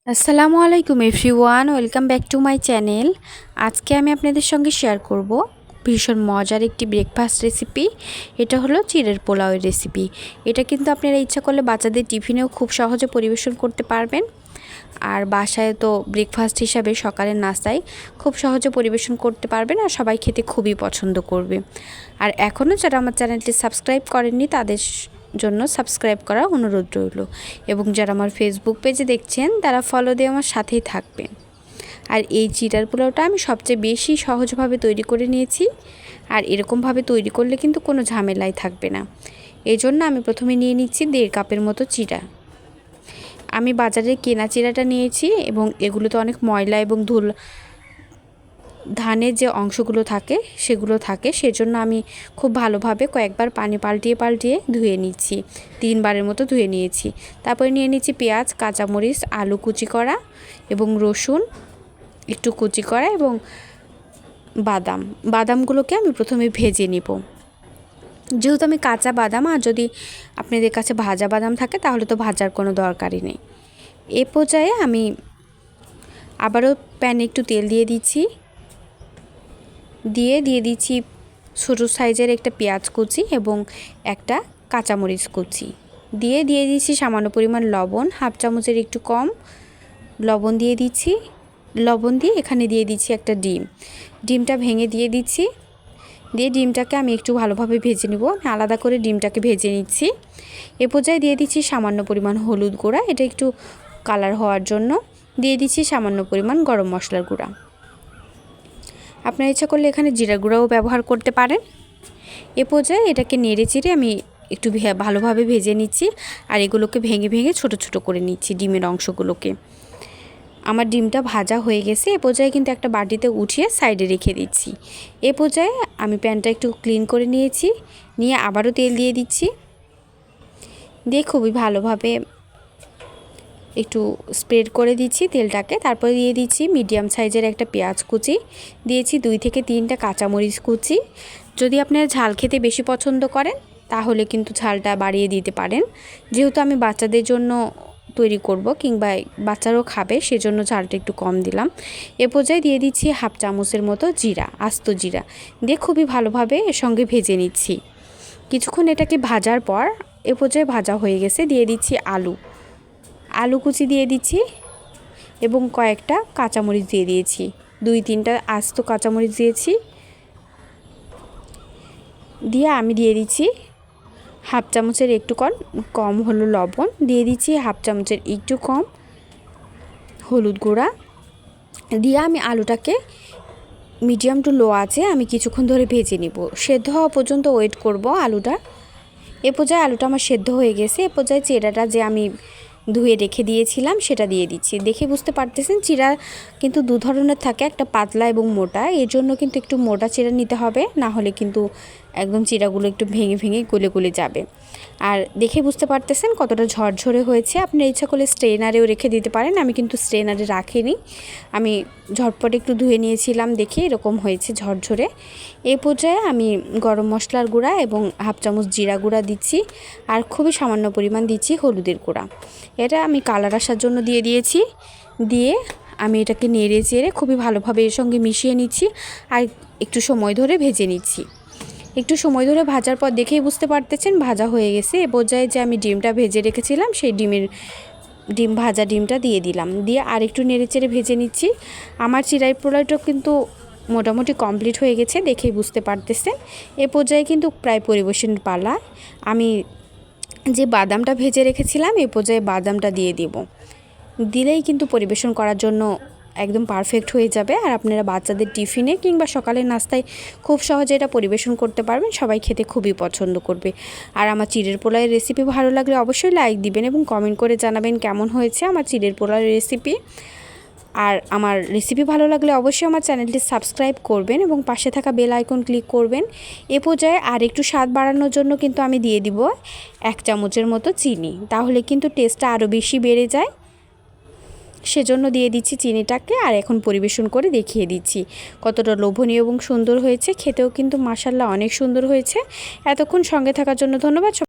আসসালামু আলাইকুম everyone, welcome back to my channel. আজকে আমি আপনাদের সঙ্গে শেয়ার করব ভীষণ মজার একটি ব্রেকফাস্ট রেসিপি। এটা হলো চিড়ের পোলাওয়ের রেসিপি। এটা কিন্তু আপনারা ইচ্ছা করলে বাচ্চাদের টিফিনেও খুব সহজে পরিবেশন করতে পারবেন। আর বাসায় তো ব্রেকফাস্ট হিসাবে সকালের নাস্তায় খুব সহজে পরিবেশন করতে পারবেন আর সবাই খেতে খুবই পছন্দ করবে। আর এখনও যারা আমার চ্যানেলটি সাবস্ক্রাইব করেননি তাদের জন্য সাবস্ক্রাইব করার অনুরোধ রইল, এবং যারা আমার ফেসবুক পেজে দেখছেন তারা ফলো দিয়ে আমার সাথেই থাকবেন। আর এই চিড়ার পোলাওটা আমি সবচেয়ে বেশি সহজভাবে তৈরি করে নিয়েছি, আর এরকমভাবে তৈরি করলে কিন্তু কোনো ঝামেলাই থাকবে না। এই জন্য আমি প্রথমে নিয়ে নিচ্ছি 1.5 কাপের মতো চিড়া। আমি বাজারে কেনা চিড়াটা নিয়েছি, এবং এগুলোতে অনেক ময়লা এবং ধুল ধানের যে অংশগুলো থাকে সেগুলো থাকে, সেজন্য আমি খুব ভালোভাবে কয়েকবার পানি পাল্টিয়ে ধুয়ে নিচ্ছি। 3 বারের মতো ধুয়ে নিয়েছি। তারপরে নিয়ে নিচ্ছি পেঁয়াজ, কাঁচামরিচ, আলু কুচি করা এবং রসুন একটু কুচি করা, এবং বাদামগুলোকে আমি প্রথমে ভেজে নিব। যেহেতু আমি কাঁচা বাদাম, আর যদি আপনাদের কাছে ভাজা বাদাম থাকে তাহলে তো ভাজার কোনো দরকারই নেই। এ পর্যায়ে আমি আবারও প্যানে একটু তেল দিয়ে দিচ্ছি। দিয়ে দিচ্ছি ছোটো সাইজের একটা পেঁয়াজ কুচি এবং একটা কাঁচামরিচ কুচি। দিয়ে দিচ্ছি সামান্য পরিমাণ লবণ, 1/2 চামচের একটু কম লবণ দিয়ে দিচ্ছি। লবণ দিয়ে এখানে দিয়ে দিচ্ছি একটা ডিমটা ভেঙে দিয়ে দিচ্ছি। ডিমটাকে আমি একটু ভালোভাবে ভেজে নেব। আমি আলাদা করে ডিমটাকে ভেজে নিচ্ছি। এ পর্যায়ে দিয়ে দিচ্ছি সামান্য পরিমাণ হলুদ গুঁড়া, এটা একটু কালার হওয়ার জন্য। দিয়ে দিচ্ছি সামান্য পরিমাণ গরম মশলার গুঁড়া। আপনার ইচ্ছা করলে এখানে জিরা গুঁড়াও ব্যবহার করতে পারেন। এ পর্যায়ে এটাকে নেড়ে চেড়ে আমি একটু ভালোভাবে ভেজে নিচ্ছি, আর এগুলোকে ভেঙে ছোট করে নিচ্ছি ডিমের অংশগুলোকে। আমার ডিমটা ভাজা হয়ে গেছে। এ পর্যায়ে কিন্তু একটা বাটিতে উঠিয়ে সাইডে রেখে দিচ্ছি। এ পর্যায়ে আমি প্যানটা একটু ক্লিন করে নিয়েছি, নিয়ে আবারও তেল দিয়ে দিচ্ছি। দিয়ে খুবই ভালোভাবে একটু স্প্রেড করে দিচ্ছি তেলটাকে। তারপরে দিয়ে দিচ্ছি মিডিয়াম সাইজের একটা পেঁয়াজ কুচি, দিয়েছি 2 থেকে 3টা কাঁচামরিচ কুচি। যদি আপনারা ঝাল খেতে বেশি পছন্দ করেন তাহলে কিন্তু ঝালটা বাড়িয়ে দিতে পারেন। যেহেতু আমি বাচ্চাদের জন্য তৈরি করব, কিংবা বাচ্চারাও খাবে, সেজন্য ঝালটা একটু কম দিলাম। এ পর্যায়ে দিয়ে দিচ্ছি 1/2 চামচের মতো আস্ত জিরা, দিয়ে খুবই ভালোভাবে এর সঙ্গে ভেজে নিচ্ছি। কিছুক্ষণ এটাকে ভাজার পর এ পর্যায়ে ভাজা হয়ে গেছে, দিয়ে দিচ্ছি আলু কুচি দিয়ে দিচ্ছি, এবং কয়েকটা কাঁচামরিচ দিয়ে দিয়েছি। 2-3টা আস্ত কাঁচামরিচ দিয়েছি। দিয়ে আমি দিয়ে দিচ্ছি 1/2 চামচের একটু কম হলো লবণ, দিয়ে দিচ্ছি 1/2 চামচের একটু কম হলুদ গুঁড়া। দিয়ে আমি আলুটাকে মিডিয়াম টু লো আছে আমি কিছুক্ষণ ধরে ভেজে নিব। সেদ্ধ হওয়া পর্যন্ত ওয়েট করব আলুটা। এ পর্যায়ে আলুটা আমার সেদ্ধ হয়ে গেছে। এ পর্যায়ে চিড়াটা যে আমি ধুয়ে রেখে দিয়েছিলাম সেটা দিয়ে দিচ্ছি। দেখে বুঝতে পারতেছেন চিড়া কিন্তু 2 ধরনের থাকে, একটা পাতলা এবং মোটা। এর জন্য কিন্তু একটু মোটা চিড়া নিতে হবে, না হলে কিন্তু একদম চিড়াগুলো একটু ভেঙে গলে যাবে। আর দেখে বুঝতে পারতেছেন কতটা ঝরঝরে হয়েছে। আপনি ইচ্ছা করলে স্ট্রেনারেও রেখে দিতে পারেন, আমি কিন্তু স্ট্রেনারে রাখিনি। আমি ঝটপট একটু ধুয়ে নিয়েছিলাম দেখে এরকম হয়েছে ঝরঝরে। এই পর্যায়ে আমি গরম মশলার গুঁড়া এবং 1/2 চামচ জিরা গুঁড়া দিচ্ছি, আর খুবই সামান্য পরিমাণ দিচ্ছি হলুদের গুঁড়া। এটা আমি কালার আসার জন্য দিয়েছি। দিয়ে আমি এটাকে নেড়ে চেড়ে খুবই ভালোভাবে এর সঙ্গে মিশিয়ে নিচ্ছি, আর একটু সময় ধরে ভেজে নিচ্ছি। একটু সময় ধরে ভাজার পর দেখেই বুঝতে পারতেছেন ভাজা হয়ে গেছে। এ পর্যায়ে যে আমি ডিমটা ভেজে রেখেছিলাম সেই ভাজা ডিমটা দিয়ে দিলাম। দিয়ে আর একটু নেড়ে চেড়ে ভেজে নিচ্ছি। আমার চিড়াই পোলাওটা কিন্তু মোটামুটি কমপ্লিট হয়ে গেছে, দেখেই বুঝতে পারতেছেন। এ পর্যায়ে কিন্তু প্রায় পরিবেশনের পালা। আমি যে বাদামটা ভেজে রেখেছিলাম এ পর্যায়ে বাদামটা দিয়ে দেব। দিলেই কিন্তু পরিবেশন করার জন্য একদম পারফেক্ট হয়ে যাবে। আর আপনারা বাচ্চাদের টিফিনে কিংবা সকালের নাস্তায় খুব সহজে এটা পরিবেশন করতে পারবেন, সবাই খেতে খুবই পছন্দ করবে। আর আমার চিড়ের পোলাওয়ের রেসিপি ভালো লাগলে অবশ্যই লাইক দিবেন, এবং কমেন্ট করে জানাবেন কেমন হয়েছে আমার চিড়ের পোলাওয়ের রেসিপি। আর আমার রেসিপি ভালো লাগলে অবশ্যই আমার চ্যানেলটি সাবস্ক্রাইব করবেন এবং পাশে থাকা বেল আইকন ক্লিক করবেন। এ পর্যায়ে আর একটু স্বাদ বাড়ানোর জন্য কিন্তু আমি দিয়ে দিব 1 চামচের মতো চিনি, তাহলে কিন্তু টেস্টটা আরও বেশি বেড়ে যায়। সেজন্য দিয়ে দিচ্ছি চিনিটাকে। আর এখন পরিবেশন করে দেখিয়ে দিচ্ছি কতটা লোভনীয় এবং সুন্দর হয়েছে। খেতেও কিন্তু মাশাআল্লাহ অনেক সুন্দর হয়েছে। এতক্ষণ সঙ্গে থাকার জন্য ধন্যবাদ।